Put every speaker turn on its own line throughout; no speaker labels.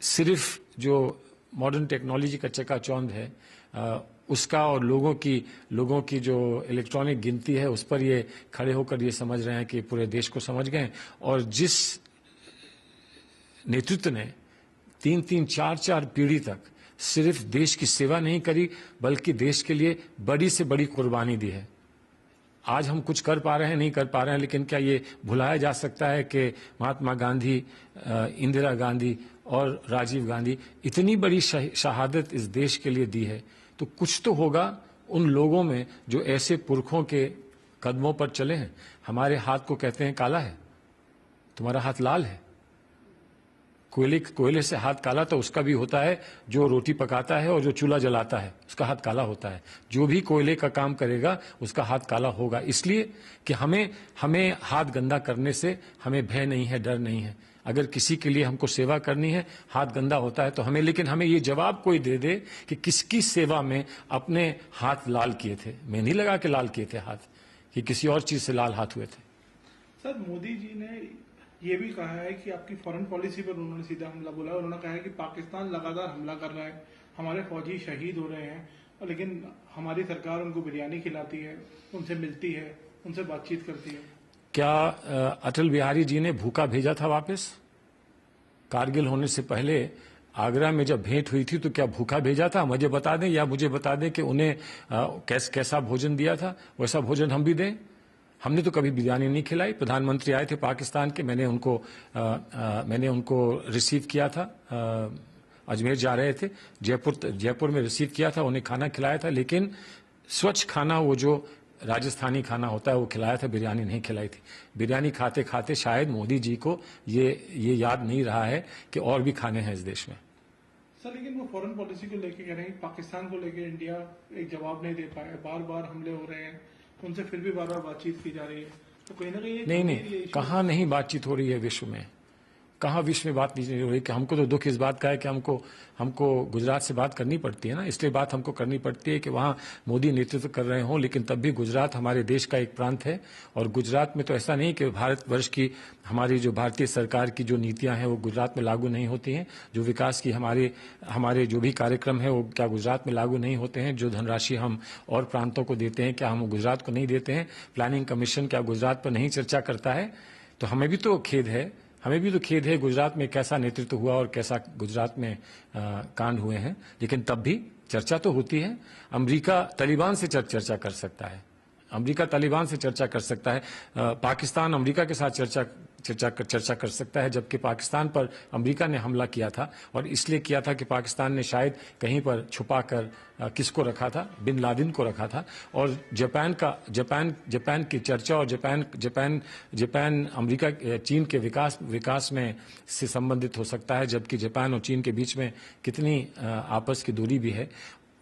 सिर्फ जो modern technology का चकाचौंध है उसका और लोगों की जो इलेक्ट्रॉनिक गिनती है उस पर ये खड़े होकर ये समझ रहे हैं कि पूरे देश को समझ गए। और जिस नेतृत्व ने 3-3, 4-4 पीढ़ी तक सिर्फ देश की सेवा नहीं करी बल्कि देश के लिए बड़ी से बड़ी कुर्बानी दी है। आज हम कुछ कर पा रहे हैं, नहीं कर पा रहे हैं, लेकिन क्या ये भुलाया जा सकता है कि महात्मा गांधी, इंदिरा गांधी और राजीव गांधी इतनी बड़ी शहादत इस देश के लिए दी है, तो कुछ तो होगा उन लोगों में जो ऐसे पुरखों के कदमों पर चले हैं। हमारे हाथ को कहते हैं काला है, तुम्हारा हाथ लाल है। कोयले से हाथ काला तो उसका भी होता है जो रोटी पकाता है और जो चूल्हा जलाता है, उसका हाथ काला होता है। जो भी कोयले का काम करेगा उसका हाथ काला होगा। इसलिए कि हमें हाथ गंदा करने से हमें भय नहीं है, डर नहीं है। अगर किसी के लिए हमको सेवा करनी है, हाथ गंदा होता है तो लेकिन हमें ये जवाब कोई दे दे कि किसकी सेवा में अपने हाथ लाल किए थे। मैं नहीं लगा के लाल किए थे हाथ, कि किसी और चीज से लाल हाथ हुए थे।
सर, मोदी जी ने ये भी कहा है कि आपकी फॉरेन पॉलिसी पर उन्होंने सीधा हमला बोला। उन्होंने कहा है कि पाकिस्तान लगातार हमला कर रहा है, हमारे फौजी शहीद हो रहे हैं, और लेकिन हमारी सरकार उनको बिरयानी खिलाती है, उनसे मिलती है, उनसे बातचीत करती है।
क्या अटल बिहारी जी ने भूखा भेजा था वापस? कारगिल होने से पहले आगरा में जब भेंट हुई थी तो क्या भूखा भेजा था? मुझे बता दें, या मुझे बता दें कि उन्हें कैसा भोजन दिया था। वैसा भोजन हम भी दें। हमने तो कभी बिरयानी नहीं खिलाई। प्रधानमंत्री आए थे पाकिस्तान के, मैंने उनको रिसीव किया था। अजमेर जा रहे थे, जयपुर में रिसीव किया था, उन्हें खाना खिलाया था, लेकिन स्वच्छ खाना, वो जो राजस्थानी खाना होता है वो खिलाया था, बिरयानी नहीं खिलाई थी। बिरयानी खाते खाते शायद मोदी जी को ये याद नहीं रहा है कि और भी खाने हैं इस देश में।
सर, लेकिन वो फॉरेन पॉलिसी को लेके कह रहे हैं, पाकिस्तान को लेके इंडिया एक जवाब नहीं दे पाया, बार बार हमले हो रहे हैं, उनसे फिर भी बार बार बातचीत की जा रही है, तो कहीं ना कहीं
नहीं, कहाँ नहीं बातचीत हो रही है विश्व में? कहाँ विश्व में बात नहीं हो रही? कि हमको तो दुख इस बात का है कि हमको गुजरात से बात करनी पड़ती है ना। इसलिए बात हमको करनी पड़ती है कि वहाँ मोदी नेतृत्व कर रहे हों, लेकिन तब भी गुजरात हमारे देश का एक प्रांत है। और गुजरात में तो ऐसा नहीं कि भारतवर्ष की, हमारी जो भारतीय सरकार की जो नीतियां हैं वो गुजरात में लागू नहीं होती हैं। जो विकास की हमारे जो भी कार्यक्रम है वो क्या गुजरात में लागू नहीं होते हैं? जो धनराशि हम और प्रांतों को देते हैं क्या हम गुजरात को नहीं देते हैं? प्लानिंग कमीशन क्या गुजरात पर नहीं चर्चा करता है? तो हमें भी तो खेद है गुजरात में कैसा नेतृत्व हुआ और कैसा गुजरात में कांड हुए हैं। लेकिन तब भी चर्चा तो होती है। अमेरिका तालिबान से चर्चा कर सकता है, पाकिस्तान अमेरिका के साथ चर्चा कर सकता है, जबकि पाकिस्तान पर अमेरिका ने हमला किया था और इसलिए किया था कि पाकिस्तान ने शायद कहीं पर छुपाकर किसको रखा था? बिन लादेन को रखा था। और जापान की चर्चा, और जापान अमेरिका चीन के विकास में से संबंधित हो सकता है, जबकि जापान और चीन के बीच में कितनी आपस की दूरी भी है।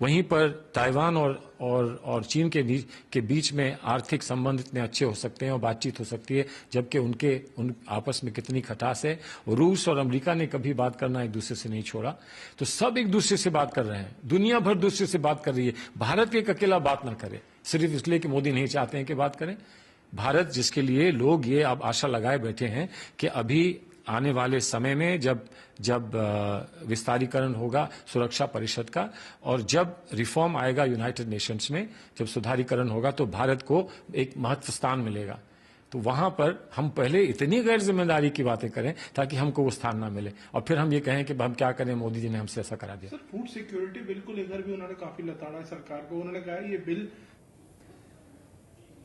वहीं पर ताइवान और चीन के बीच में आर्थिक संबंध इतने अच्छे हो सकते हैं और बातचीत हो सकती है, जबकि उन आपस में कितनी खटास है। रूस और अमेरिका ने कभी बात करना एक दूसरे से नहीं छोड़ा। तो सब एक दूसरे से बात कर रहे हैं, दुनिया भर दूसरे से बात कर रही है। भारत एक अकेला बात ना करे सिर्फ इसलिए कि मोदी नहीं चाहते हैं कि बात करें। भारत, जिसके लिए लोग ये अब आशा लगाए बैठे हैं कि अभी आने वाले समय में जब विस्तारीकरण होगा सुरक्षा परिषद का, और जब रिफॉर्म आएगा यूनाइटेड नेशंस में, जब सुधारीकरण होगा, तो भारत को एक महत्व स्थान मिलेगा। तो वहां पर हम पहले इतनी गैर जिम्मेदारी की बातें करें ताकि हमको वो स्थान ना मिले, और फिर हम ये कहें कि हम क्या करें, मोदी जी ने हमसे ऐसा करा दिया।
सर, फूड सिक्योरिटी बिल को लेकर भी उन्होंने काफी लताड़ा सरकार को। उन्होंने कहा ये बिल